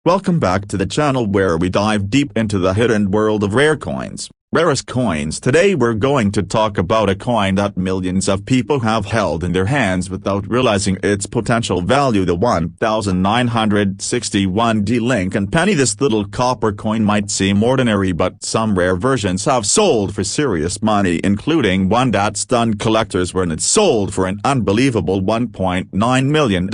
Welcome back to the channel where we dive deep into the hidden world of rare coins, rarest coins. Today we're going to talk about a coin that millions of people have held in their hands without realizing its potential value, the 1961D Lincoln penny. This little copper coin might seem ordinary, but some rare versions have sold for serious money, including one that stunned collectors when it sold for an unbelievable $1.9 million.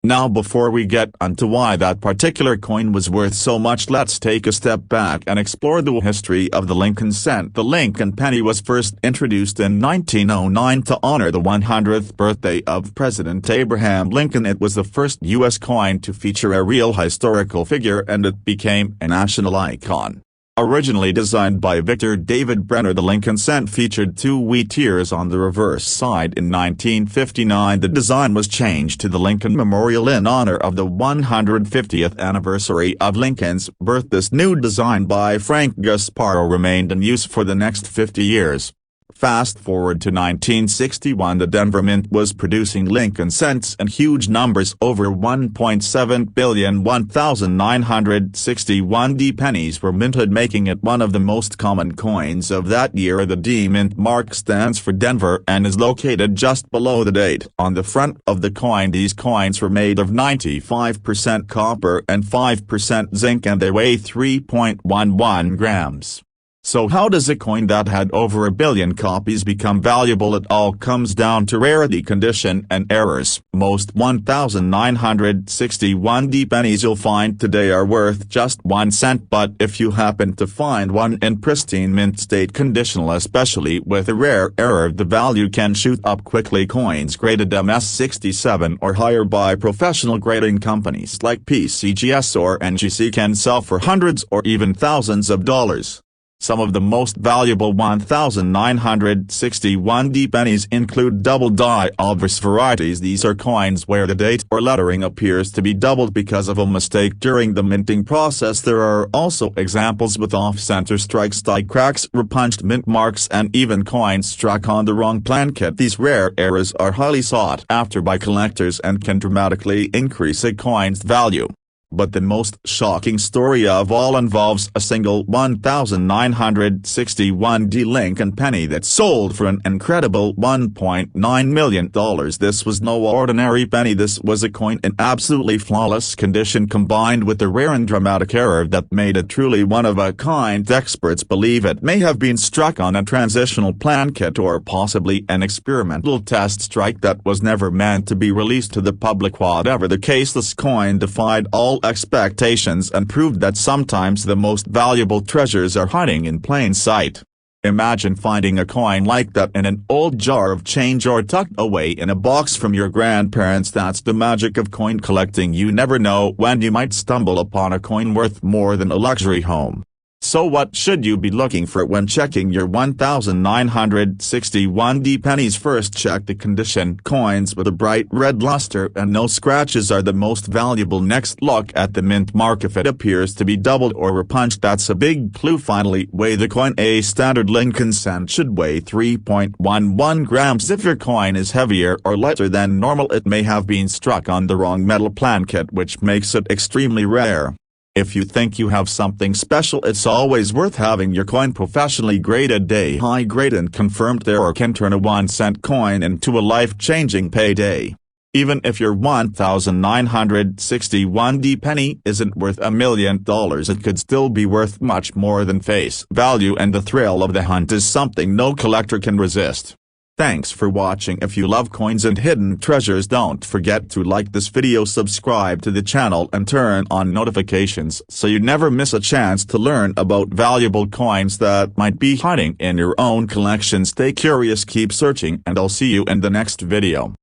Now, before we get onto why that particular coin was worth so much, let's take a step back and explore the history of the Lincoln cent. The Lincoln penny was first introduced in 1909 to honor the 100th birthday of President Abraham Lincoln. It was the first U.S. coin to feature a real historical figure, and it became a national icon. Originally designed by Victor David Brenner, the Lincoln cent featured two wheat ears on the reverse side. In 1959, the design was changed to the Lincoln Memorial in honor of the 150th anniversary of Lincoln's birth. This new design by Frank Gasparo remained in use for the next 50 years. Fast forward to 1961, the Denver Mint was producing Lincoln cents in huge numbers, over 1.7 billion 1961D pennies were minted, making it one of the most common coins of that year. The D Mint mark stands for Denver and is located just below the date on the front of the coin. These coins were made of 95% copper and 5% zinc, and they weigh 3.11 grams. So how does a coin that had over a billion copies become valuable? It all comes down to rarity, condition, and errors. Most 1961D pennies you'll find today are worth just 1 cent, but if you happen to find one in pristine mint state condition, especially with a rare error, the value can shoot up quickly. Coins graded MS67 or higher by professional grading companies like PCGS or NGC can sell for hundreds or even thousands of dollars. Some of the most valuable 1961D pennies include double die obverse varieties. These are coins where the date or lettering appears to be doubled because of a mistake during the minting process. There are also examples with off-center strikes, die cracks, repunched mint marks, and even coins struck on the wrong plankette. These rare errors are highly sought after by collectors and can dramatically increase a coin's value. But the most shocking story of all involves a single 1961D Lincoln penny that sold for an incredible $1.9 million. This was no ordinary penny. This was a coin in absolutely flawless condition, combined with a rare and dramatic error that made it truly one of a kind. Experts believe it may have been struck on a transitional plankette or possibly an experimental test strike that was never meant to be released to the public. Whatever the case, this coin defied all expectations and proved that sometimes the most valuable treasures are hiding in plain sight. Imagine finding a coin like that in an old jar of change or tucked away in a box from your grandparents. That's the magic of coin collecting. You never know when you might stumble upon a coin worth more than a luxury home. So what should you be looking for when checking your 1961D pennies? First, check the condition. Coins with a bright red luster and no scratches are the most valuable. Next, look at the mint mark. If it appears to be doubled or repunched, that's a big clue. Finally, weigh the coin. A standard Lincoln cent should weigh 3.11 grams. If your coin is heavier or lighter than normal, it may have been struck on the wrong metal plankette, which makes it extremely rare. If you think you have something special, it's always worth having your coin professionally graded. A high grade and confirmed error can turn a 1 cent coin into a life-changing payday. Even if your 1961D penny isn't worth $1 million, it could still be worth much more than face value, and the thrill of the hunt is something no collector can resist. Thanks for watching. If you love coins and hidden treasures, don't forget to like this video, subscribe to the channel, and turn on notifications so you never miss a chance to learn about valuable coins that might be hiding in your own collection. Stay curious, keep searching, and I'll see you in the next video.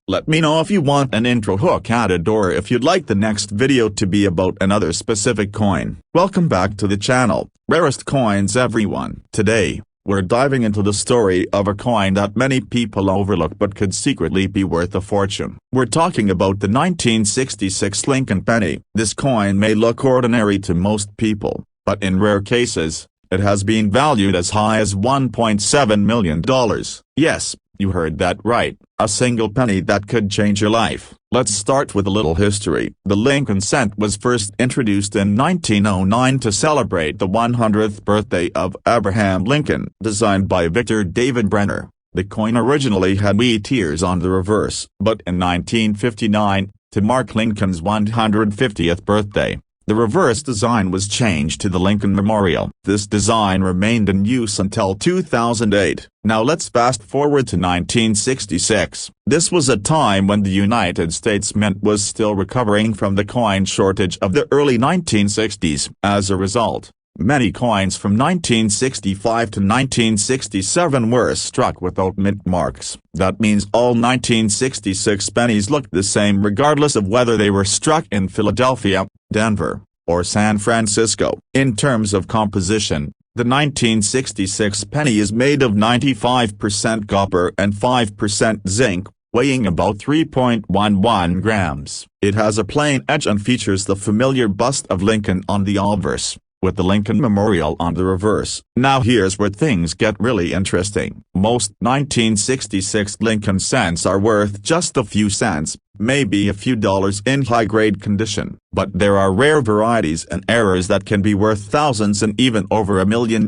Let me know if you want an intro hook added or if you'd like the next video to be about another specific coin. Welcome back to the channel, Rarest Coins everyone. Today, we're diving into the story of a coin that many people overlook but could secretly be worth a fortune. We're talking about the 1966 Lincoln penny. This coin may look ordinary to most people, but in rare cases, it has been valued as high as $1.7 million. Yes, you heard that right, a single penny that could change your life. Let's start with a little history. The Lincoln cent was first introduced in 1909 to celebrate the 100th birthday of Abraham Lincoln, designed by Victor David Brenner. The coin originally had wheat ears on the reverse, but in 1959, to mark Lincoln's 150th birthday, the reverse design was changed to the Lincoln Memorial. This design remained in use until 2008. Now let's fast forward to 1966. This was a time when the United States Mint was still recovering from the coin shortage of the early 1960s. As a result, many coins from 1965 to 1967 were struck without mint marks. That means all 1966 pennies looked the same regardless of whether they were struck in Philadelphia, Denver, or San Francisco. In terms of composition, the 1966 penny is made of 95% copper and 5% zinc, weighing about 3.11 grams. It has a plain edge and features the familiar bust of Lincoln on the obverse, with the Lincoln Memorial on the reverse. Now here's where things get really interesting. Most 1966 Lincoln cents are worth just a few cents, maybe a few dollars in high-grade condition. But there are rare varieties and errors that can be worth thousands and even over $1 million.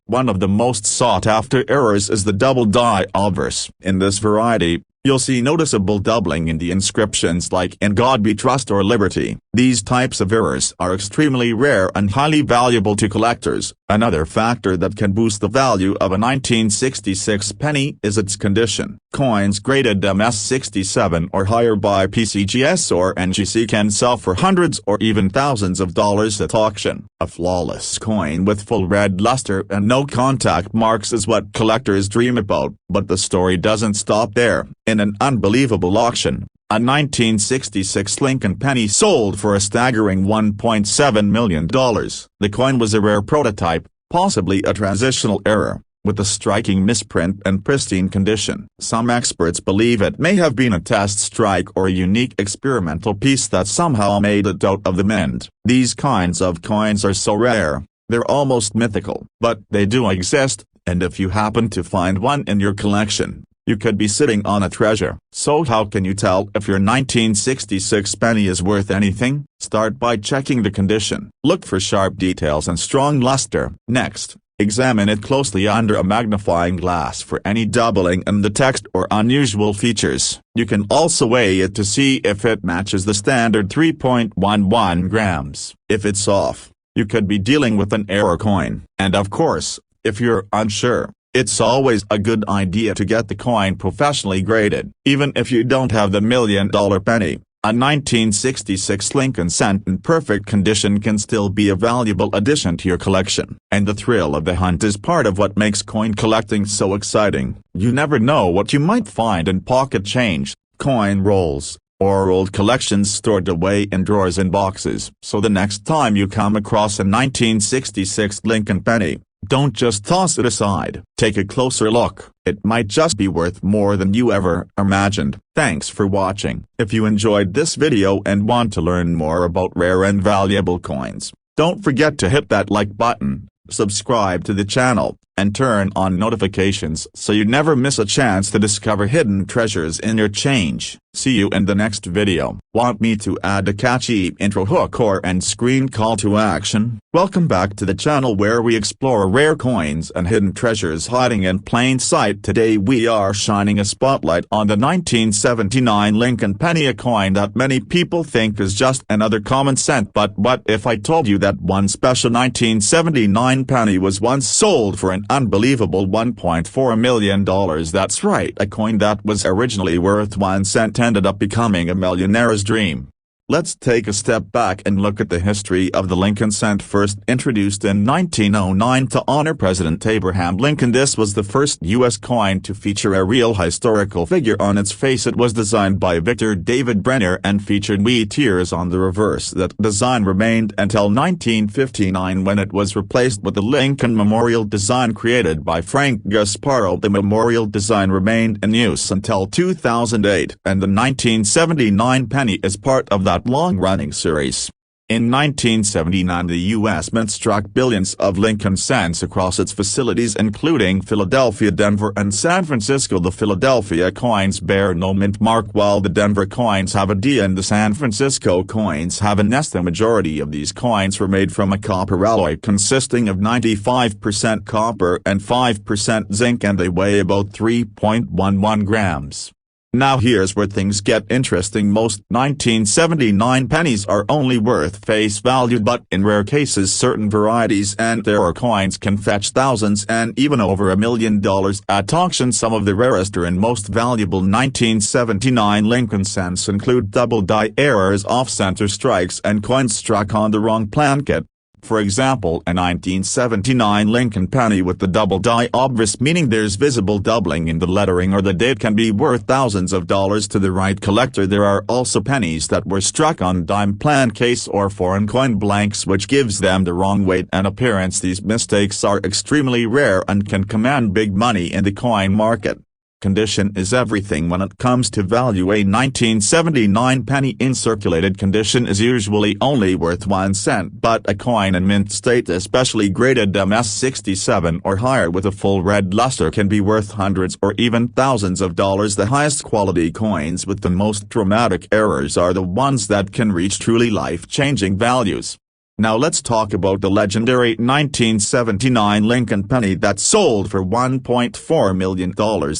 One of the most sought-after errors is the double-die obverse. In this variety, you'll see noticeable doubling in the inscriptions like "In God We Trust" or "Liberty." These types of errors are extremely rare and highly valuable to collectors. Another factor that can boost the value of a 1966 penny is its condition. Coins graded MS67 or higher by PCGS or NGC can sell for hundreds or even thousands of dollars at auction. A flawless coin with full red luster and no contact marks is what collectors dream about, but the story doesn't stop there. In an unbelievable auction, a 1966 Lincoln penny sold for a staggering $1.7 million. The coin was a rare prototype, possibly a transitional error, with a striking misprint and pristine condition. Some experts believe it may have been a test strike or a unique experimental piece that somehow made it out of the mint. These kinds of coins are so rare, they're almost mythical. But they do exist, and if you happen to find one in your collection, you could be sitting on a treasure. So how can you tell if your 1966 penny is worth anything? Start by checking the condition. Look for sharp details and strong luster. Next, examine it closely under a magnifying glass for any doubling in the text or unusual features. You can also weigh it to see if it matches the standard 3.11 grams. If it's off, you could be dealing with an error coin. And of course, if you're unsure, it's always a good idea to get the coin professionally graded. Even if you don't have the $1 million penny, a 1966 Lincoln cent in perfect condition can still be a valuable addition to your collection. And the thrill of the hunt is part of what makes coin collecting so exciting. You never know what you might find in pocket change, coin rolls, or old collections stored away in drawers and boxes. So the next time you come across a 1966 Lincoln penny, don't just toss it aside. Take a closer look. It might just be worth more than you ever imagined. Thanks for watching. If you enjoyed this video and want to learn more about rare and valuable coins, don't forget to hit that like button, subscribe to the channel, and turn on notifications so you never miss a chance to discover hidden treasures in your change. See you in the next video. Want me to add a catchy intro hook or end screen call to action? Welcome back to the channel where we explore rare coins and hidden treasures hiding in plain sight. Today we are shining a spotlight on the 1979 Lincoln penny, a coin that many people think is just another common cent. But what if I told you that one special 1979 penny was once sold for an unbelievable $1.4 million? That's right, a coin that was originally worth 1 cent ended up becoming a millionaire's dream. Let's take a step back and look at the history of the Lincoln cent. First introduced in 1909 to honor President Abraham Lincoln, this was the first U.S. coin to feature a real historical figure on its face. It was designed by Victor David Brenner and featured wheat ears on the reverse. That design remained until 1959 when it was replaced with the Lincoln Memorial design created by Frank Gasparo. The Memorial design remained in use until 2008, and the 1979 penny is part of that long-running series. In 1979, the U.S. Mint struck billions of Lincoln cents across its facilities including Philadelphia, Denver and San Francisco. The Philadelphia coins bear no mint mark while the Denver coins have a D and the San Francisco coins have an S. The majority of these coins were made from a copper alloy consisting of 95% copper and 5% zinc, and they weigh about 3.11 grams. Now here's where things get interesting. Most 1979 pennies are only worth face value, but in rare cases certain varieties and rarer coins can fetch thousands and even over $1 million at auction. Some of the rarest and most valuable 1979 Lincoln cents include double-die errors, off-center strikes and coins struck on the wrong placket. For example, a 1979 Lincoln penny with the double die obverse, meaning there's visible doubling in the lettering or the date, can be worth thousands of dollars to the right collector. There are also pennies that were struck on dime plan case or foreign coin blanks, which gives them the wrong weight and appearance. These mistakes are extremely rare and can command big money in the coin market. Condition is everything when it comes to value. A 1979 penny in circulated condition is usually only worth 1 cent, but a coin in mint state, especially graded MS67 or higher with a full red luster, can be worth hundreds or even thousands of dollars. The highest quality coins with the most dramatic errors are the ones that can reach truly life-changing values. Now let's talk about the legendary 1979 Lincoln penny that sold for $1.4 million.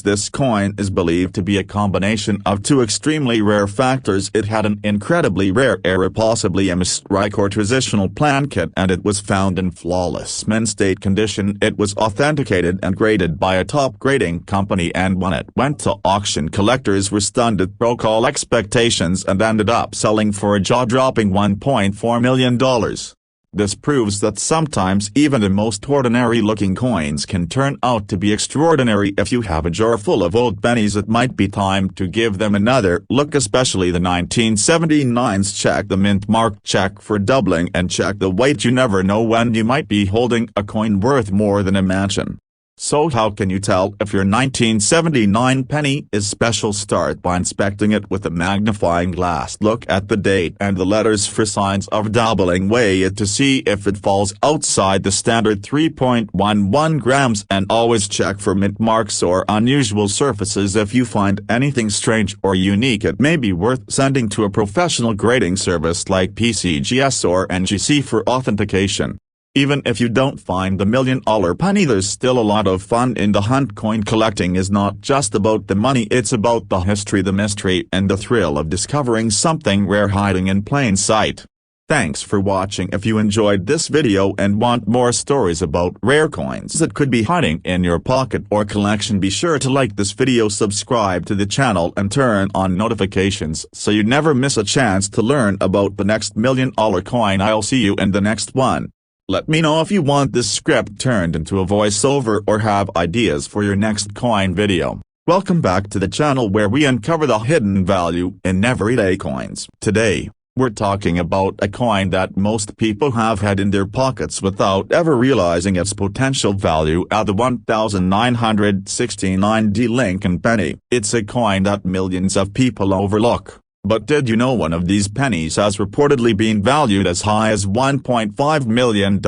This coin is believed to be a combination of two extremely rare factors. It had an incredibly rare error, possibly a misstrike or transitional placket, and it was found in flawless mint state condition. It was authenticated and graded by a top grading company, and when it went to auction, collectors were stunned. It broke all expectations and ended up selling for a jaw-dropping $1.4 million. This proves that sometimes even the most ordinary-looking coins can turn out to be extraordinary. If you have a jar full of old pennies, it might be time to give them another look, especially the 1979s. Check the mint mark, check for doubling, and check the weight. You never know when you might be holding a coin worth more than a mansion. So how can you tell if your 1979 penny is special? Start by inspecting it with a magnifying glass. Look at the date and the letters for signs of doubling. Weigh it to see if it falls outside the standard 3.11 grams, and always check for mint marks or unusual surfaces. If you find anything strange or unique, it may be worth sending to a professional grading service like PCGS or NGC for authentication. Even if you don't find the $1 million penny, there's still a lot of fun in the hunt. Coin collecting is not just about the money, it's about the history, the mystery, and the thrill of discovering something rare hiding in plain sight. Thanks for watching. If you enjoyed this video and want more stories about rare coins that could be hiding in your pocket or collection, be sure to like this video, subscribe to the channel, and turn on notifications so you never miss a chance to learn about the next $1 million coin. I'll see you in the next one. Let me know if you want this script turned into a voiceover or have ideas for your next coin video. Welcome back to the channel where we uncover the hidden value in everyday coins. Today, we're talking about a coin that most people have had in their pockets without ever realizing its potential value, the 1969 Lincoln penny. It's a coin that millions of people overlook. But did you know one of these pennies has reportedly been valued as high as $1.5 million?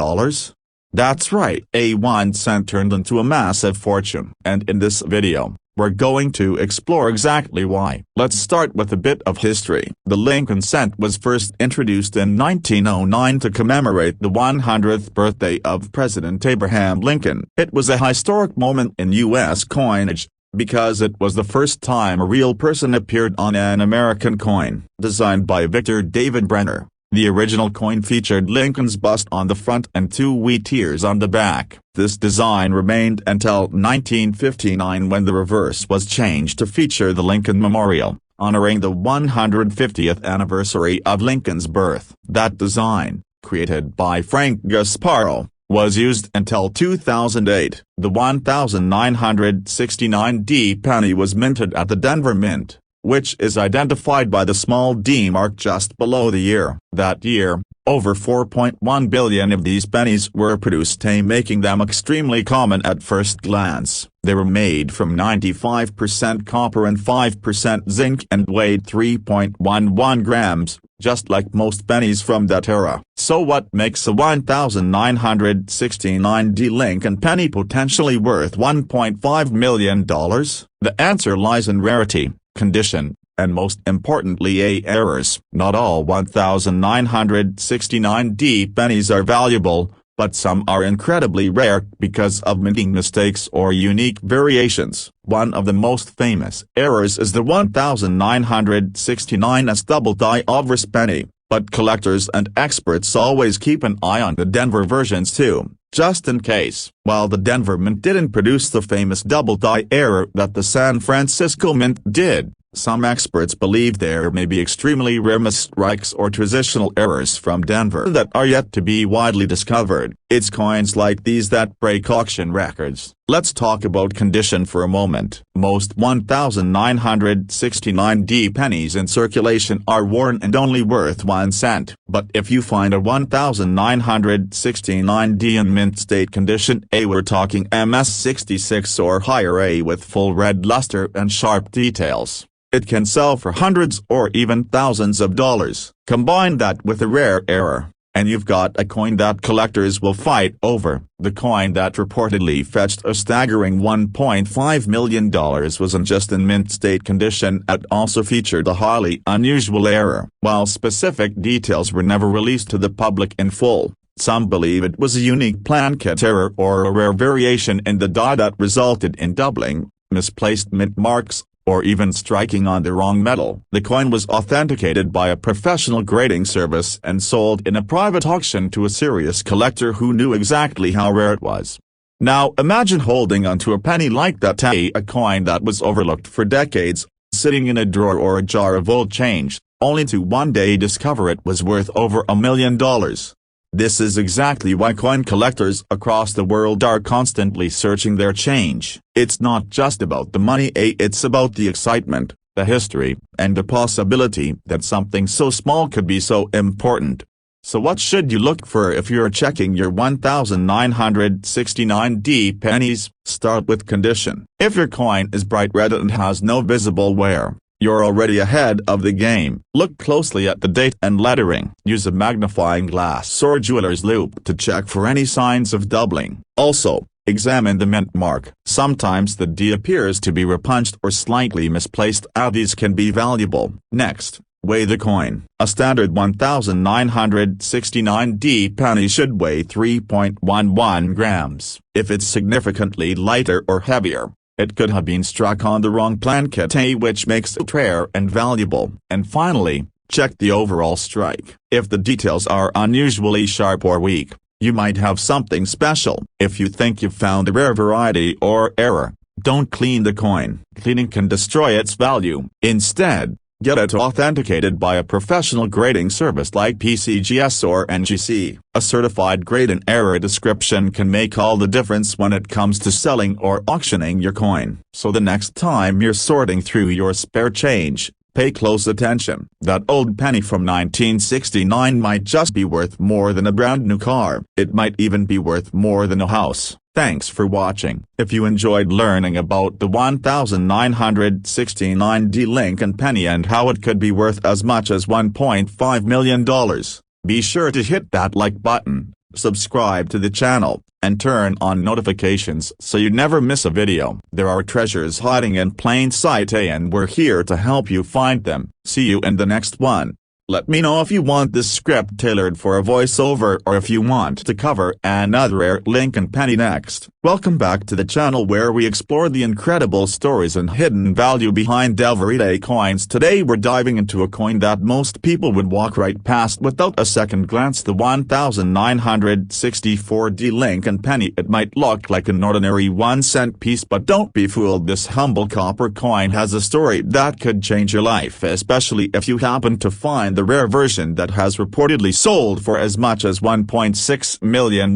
That's right, a 1 cent turned into a massive fortune. And in this video, we're going to explore exactly why. Let's start with a bit of history. The Lincoln cent was first introduced in 1909 to commemorate the 100th birthday of President Abraham Lincoln. It was a historic moment in U.S. coinage, because it was the first time a real person appeared on an American coin. Designed by Victor David Brenner, the original coin featured Lincoln's bust on the front and 2 wheat ears on the back. This design remained until 1959, when the reverse was changed to feature the Lincoln Memorial, honoring the 150th anniversary of Lincoln's birth. That design, created by Frank Gasparo, was used until 2008. The 1969 D penny was minted at the Denver Mint, which is identified by the small D mark just below the ear. That year, Over 4.1 billion of these pennies were produced, making them extremely common at first glance. They were made from 95% copper and 5% zinc and weighed 3.11 grams, just like most pennies from that era. So what makes a 1969 Lincoln penny potentially worth $1.5 million? The answer lies in rarity, condition, and most importantly errors. Not all 1969 pennies are valuable, but some are incredibly rare because of minting mistakes or unique variations. One of the most famous errors is the 1969 double-die obverse penny, but collectors and experts always keep an eye on the Denver versions too, just in case. While the Denver Mint didn't produce the famous double-die error that the San Francisco Mint did, some experts believe there may be extremely rare misstrikes or transitional errors from Denver that are yet to be widely discovered. It's coins like these that break auction records. Let's talk about condition for a moment. Most 1969 pennies in circulation are worn and only worth 1 cent. But if you find a 1969 in mint state condition, we're talking MS66 or higher, with full red luster and sharp details, it can sell for hundreds or even thousands of dollars. Combine that with a rare error, and you've got a coin that collectors will fight over. The coin that reportedly fetched a staggering $1.5 million wasn't just in mint state condition, it also featured a highly unusual error. While specific details were never released to the public in full, some believe it was a unique planchet error or a rare variation in the die that resulted in doubling, misplaced mint marks, or even striking on the wrong metal. The coin was authenticated by a professional grading service and sold in a private auction to a serious collector who knew exactly how rare it was. Now imagine holding onto a penny like that, a coin that was overlooked for decades, sitting in a drawer or a jar of old change, only to one day discover it was worth over $1 million. This is exactly why coin collectors across the world are constantly searching their change. It's not just about the money, it's about the excitement, the history, and the possibility that something so small could be so important. So what should you look for if you're checking your 1969 pennies? Start with condition. If your coin is bright red and has no visible wear, you're already ahead of the game. Look closely at the date and lettering. Use a magnifying glass or jeweler's loupe to check for any signs of doubling. Also, examine the mint mark. Sometimes the D appears to be repunched or slightly misplaced. These can be valuable. Next, weigh the coin. A standard 1969 penny should weigh 3.11 grams. If it's significantly lighter or heavier, it could have been struck on the wrong planchet, which makes it rare and valuable. And finally, check the overall strike. If the details are unusually sharp or weak, you might have something special. If you think you've found a rare variety or error, don't clean the coin. Cleaning can destroy its value. Instead, get it authenticated by a professional grading service like PCGS or NGC. A certified grade and error description can make all the difference when it comes to selling or auctioning your coin. So the next time you're sorting through your spare change, pay close attention. That old penny from 1969 might just be worth more than a brand new car. It might even be worth more than a house. Thanks for watching. If you enjoyed learning about the 1969 Lincoln penny and how it could be worth as much as $1.5 million, be sure to hit that like button, subscribe to the channel, and turn on notifications so you never miss a video. There are treasures hiding in plain sight, and we're here to help you find them. See you in the next one. Let me know if you want this script tailored for a voiceover or if you want to cover another rare Lincoln penny next. Welcome back to the channel where we explore the incredible stories and hidden value behind everyday coins. Today we're diving into a coin that most people would walk right past without a second glance, the 1964 Lincoln penny. It might look like an ordinary 1-cent piece, but don't be fooled. This humble copper coin has a story that could change your life, especially if you happen to find the rare version that has reportedly sold for as much as $1.6 million.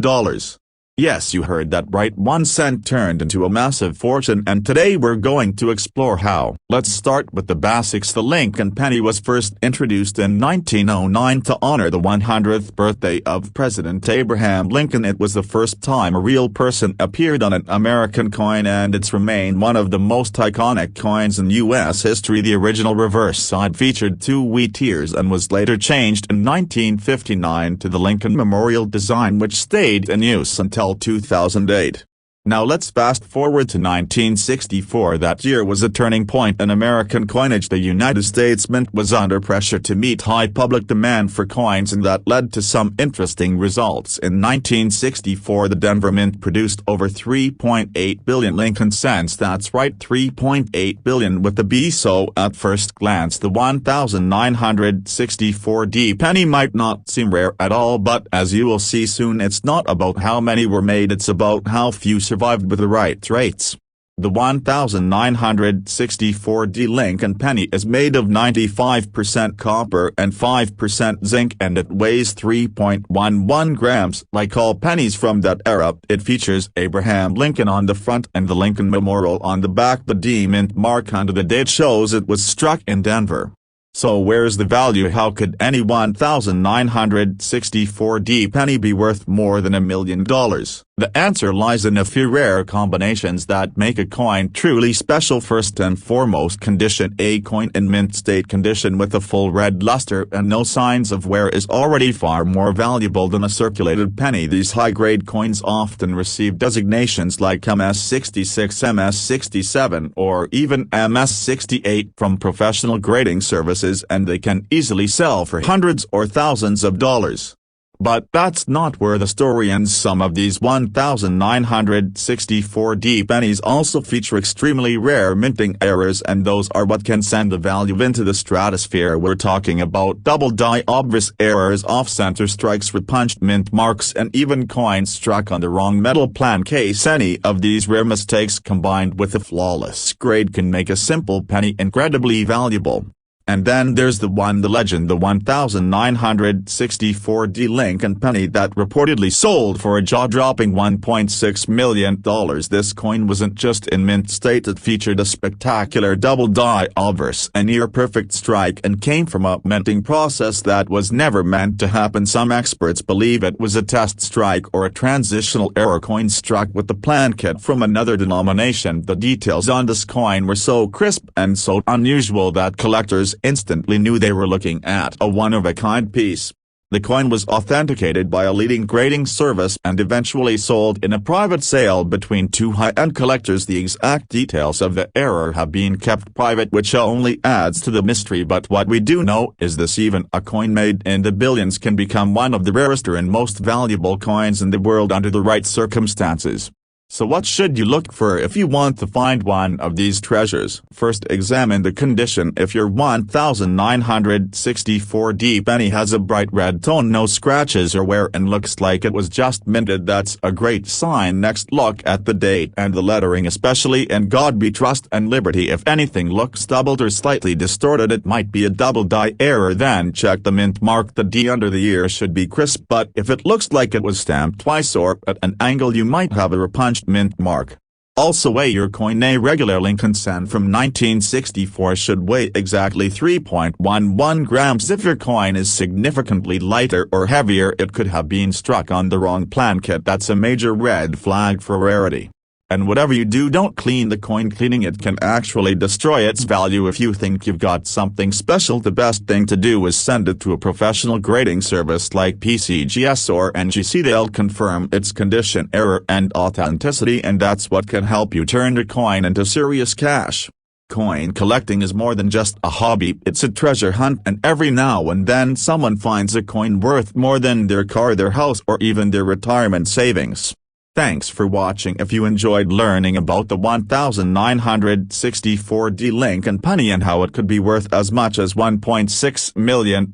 Yes, you heard that right, 1 cent turned into a massive fortune, and today we're going to explore how. Let's start with the basics. The Lincoln penny was first introduced in 1909 to honor the 100th birthday of President Abraham Lincoln. It was the first time a real person appeared on an American coin, and it's remained one of the most iconic coins in U.S. history. The original reverse side featured 2 wheat ears and was later changed in 1959 to the Lincoln Memorial design, which stayed in use until 2008. Now let's fast forward to 1964. That year was a turning point in American coinage. The United States Mint was under pressure to meet high public demand for coins, and that led to some interesting results. In 1964, the Denver Mint produced over 3.8 billion Lincoln cents. That's right, 3.8 billion with the B. So at first glance, the 1964 penny might not seem rare at all, but as you will see soon, it's not about how many were made, it's about how few survived with the right traits. The 1964 Lincoln penny is made of 95% copper and 5% zinc, and it weighs 3.11 grams. Like all pennies from that era, it features Abraham Lincoln on the front and the Lincoln Memorial on the back. The D mint mark under the date shows it was struck in Denver. So where's the value? How could any 1964 penny be worth more than $1 million? The answer lies in a few rare combinations that make a coin truly special. First and foremost, condition. A coin in mint state condition with a full red luster and no signs of wear is already far more valuable than a circulated penny. These high-grade coins often receive designations like MS-66, MS-67, or even MS-68 from professional grading services, and they can easily sell for hundreds or thousands of dollars. But that's not where the story ends. Some of these 1964 pennies also feature extremely rare minting errors, and those are what can send the value into the stratosphere. We're talking about double die, obvious errors, off-center strikes, repunched mint marks, and even coins struck on the wrong metal plan case. Any of these rare mistakes combined with a flawless grade can make a simple penny incredibly valuable. And then there's the legend, the 1964 Lincoln penny that reportedly sold for a jaw-dropping $1.6 million. This coin wasn't just in mint state, it featured a spectacular double die obverse, a near-perfect strike, and came from a minting process that was never meant to happen. Some experts believe it was a test strike or a transitional error coin struck with the plan kit from another denomination. The details on this coin were so crisp and so unusual that collectors instantly knew they were looking at a one-of-a-kind piece. The coin was authenticated by a leading grading service and eventually sold in a private sale between 2 high-end collectors. The exact details of the error have been kept private, which only adds to the mystery, but what we do know is this: even a coin made in the billions can become one of the rarest and most valuable coins in the world under the right circumstances. So what should you look for if you want to find one of these treasures? First, examine the condition. If your 1964 penny has a bright red tone, no scratches or wear, and looks like it was just minted, that's a great sign. Next, look at the date and the lettering, especially in God We Trust and Liberty. If anything looks doubled or slightly distorted, it might be a double die error. Then check the mint mark. The D under the ear should be crisp, but if it looks like it was stamped twice or at an angle, you might have a repunched mint mark. Also, weigh your coin. A regular Lincoln cent from 1964 should weigh exactly 3.11 grams. If your coin is significantly lighter or heavier, it could have been struck on the wrong plan kit. That's a major red flag for rarity. And whatever you do, don't clean the coin. Cleaning it can actually destroy its value. If you think you've got something special, the best thing to do is send it to a professional grading service like PCGS or NGC. They'll confirm its condition, error, and authenticity, and that's what can help you turn your coin into serious cash. Coin collecting is more than just a hobby, it's a treasure hunt, and every now and then someone finds a coin worth more than their car, their house, or even their retirement savings. Thanks for watching. If you enjoyed learning about the 1964 Lincoln penny and how it could be worth as much as $1.6 million,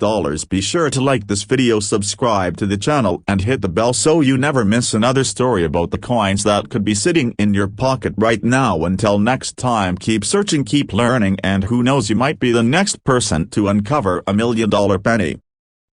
be sure to like this video, subscribe to the channel, and hit the bell so you never miss another story about the coins that could be sitting in your pocket right now. Until next time, keep searching, keep learning, and who knows, you might be the next person to uncover $1 million penny.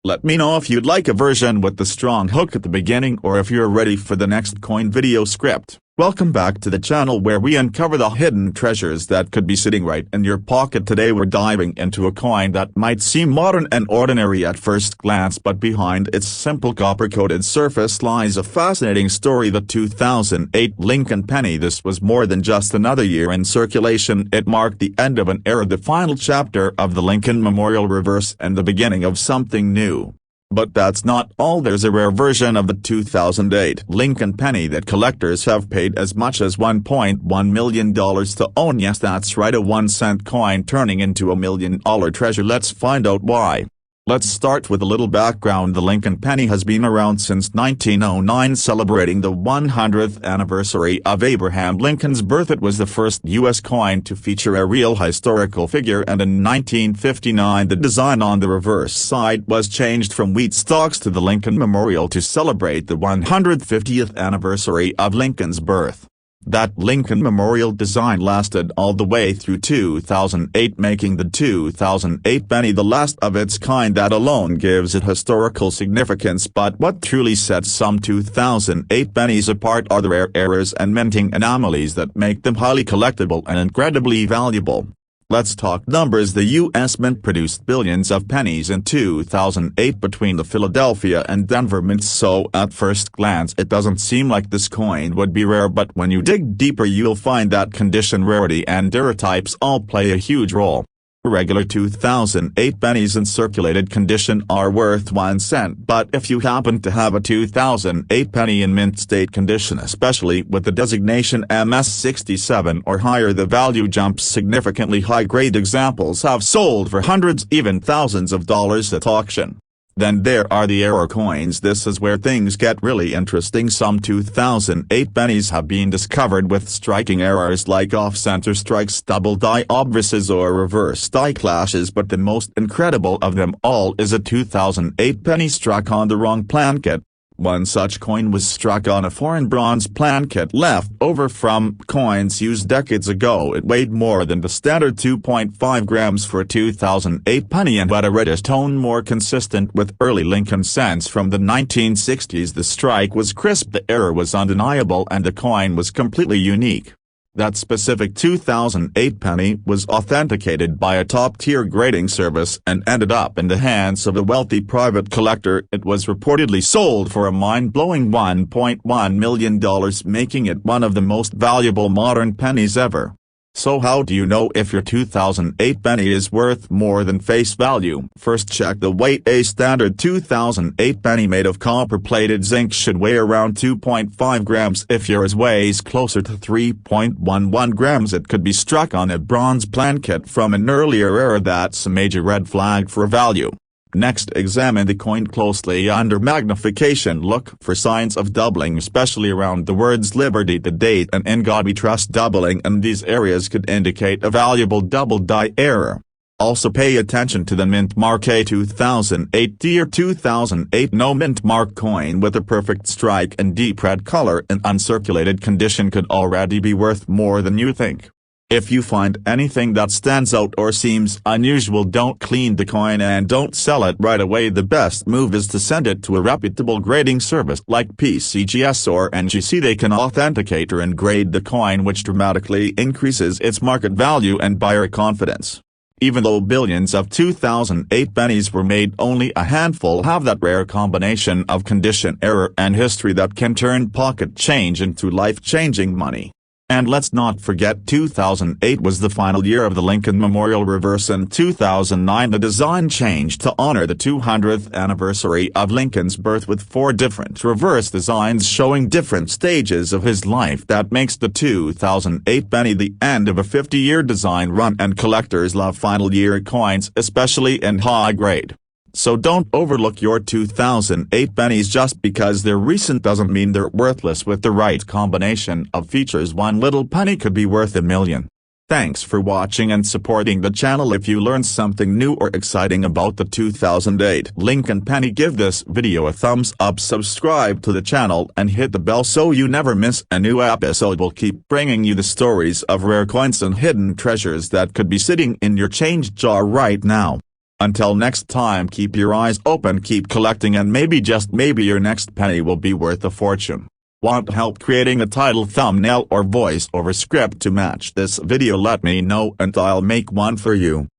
Let me know if you'd like a version with the strong hook at the beginning or if you're ready for the next coin video script. Welcome back to the channel where we uncover the hidden treasures that could be sitting right in your pocket. Today we're diving into a coin that might seem modern and ordinary at first glance, but behind its simple copper-coated surface lies a fascinating story. The 2008 Lincoln penny. This was more than just another year in circulation. It marked the end of an era, the final chapter of the Lincoln Memorial reverse, and the beginning of something new. But that's not all. There's a rare version of the 2008 Lincoln penny that collectors have paid as much as $1.1 million to own. Yes, that's right, a 1-cent coin turning into $1 million treasure. Let's find out why. Let's start with a little background. The Lincoln penny has been around since 1909, celebrating the 100th anniversary of Abraham Lincoln's birth. It was the first U.S. coin to feature a real historical figure, and in 1959 the design on the reverse side was changed from wheat stalks to the Lincoln Memorial to celebrate the 150th anniversary of Lincoln's birth. That Lincoln Memorial design lasted all the way through 2008, making the 2008 penny the last of its kind. That alone gives it historical significance. But what truly sets some 2008 pennies apart are the rare errors and minting anomalies that make them highly collectible and incredibly valuable. Let's talk numbers. The U.S. Mint produced billions of pennies in 2008 between the Philadelphia and Denver mints, so at first glance it doesn't seem like this coin would be rare, but when you dig deeper you'll find that condition, rarity and era types all play a huge role. Regular 2008 pennies in circulated condition are worth 1 cent, but if you happen to have a 2008 penny in mint state condition, especially with the designation MS67 or higher, the value jumps significantly. High-grade examples have sold for hundreds, even thousands of dollars at auction. Then there are the error coins. This is where things get really interesting. Some 2008 pennies have been discovered with striking errors like off-center strikes, double die obverses, or reverse die clashes, but the most incredible of them all is a 2008 penny struck on the wrong plankett. One such coin was struck on a foreign bronze plankett left over from coins used decades ago. It weighed more than the standard 2.5 grams for a 2008 penny and had a reddish tone more consistent with early Lincoln cents from the 1960s. The strike was crisp, the error was undeniable, and the coin was completely unique. That specific 2008 penny was authenticated by a top-tier grading service and ended up in the hands of a wealthy private collector. It was reportedly sold for a mind-blowing $1.1 million, making it one of the most valuable modern pennies ever. So how do you know if your 2008 penny is worth more than face value? First, check the weight. A standard 2008 penny made of copper-plated zinc should weigh around 2.5 grams. If yours weighs closer to 3.11 grams, it could be struck on a bronze plankett from an earlier era. That's a major red flag for value. Next, examine the coin closely. Under magnification, look for signs of doubling, especially around the words Liberty, the date, and In God We Trust. Doubling in these areas could indicate a valuable double die error. Also pay attention to the mint mark. A 2008 or 2008 no mint mark coin with a perfect strike in deep red color in uncirculated condition could already be worth more than you think. If you find anything that stands out or seems unusual, don't clean the coin and don't sell it right away. The best move is to send it to a reputable grading service like PCGS or NGC. They can authenticate or grade the coin, which dramatically increases its market value and buyer confidence. Even though billions of 2008 pennies were made, only a handful have that rare combination of condition, error, and history that can turn pocket change into life-changing money. And let's not forget, 2008 was the final year of the Lincoln Memorial reverse. In 2009 the design changed to honor the 200th anniversary of Lincoln's birth, with 4 different reverse designs showing different stages of his life. That makes the 2008 penny the end of a 50-year design run, and collectors love final year coins, especially in high grade. So don't overlook your 2008 pennies. Just because they're recent doesn't mean they're worthless. With the right combination of features, one little penny could be worth $1 million. Thanks for watching and supporting the channel. If you learned something new or exciting about the 2008 Lincoln penny, give this video a thumbs up, subscribe to the channel, and hit the bell so you never miss a new episode. We'll keep bringing you the stories of rare coins and hidden treasures that could be sitting in your change jar right now. Until next time, keep your eyes open, keep collecting, and maybe, just maybe, your next penny will be worth a fortune. Want help creating a title, thumbnail, or voice over script to match this video? Let me know and I'll make one for you.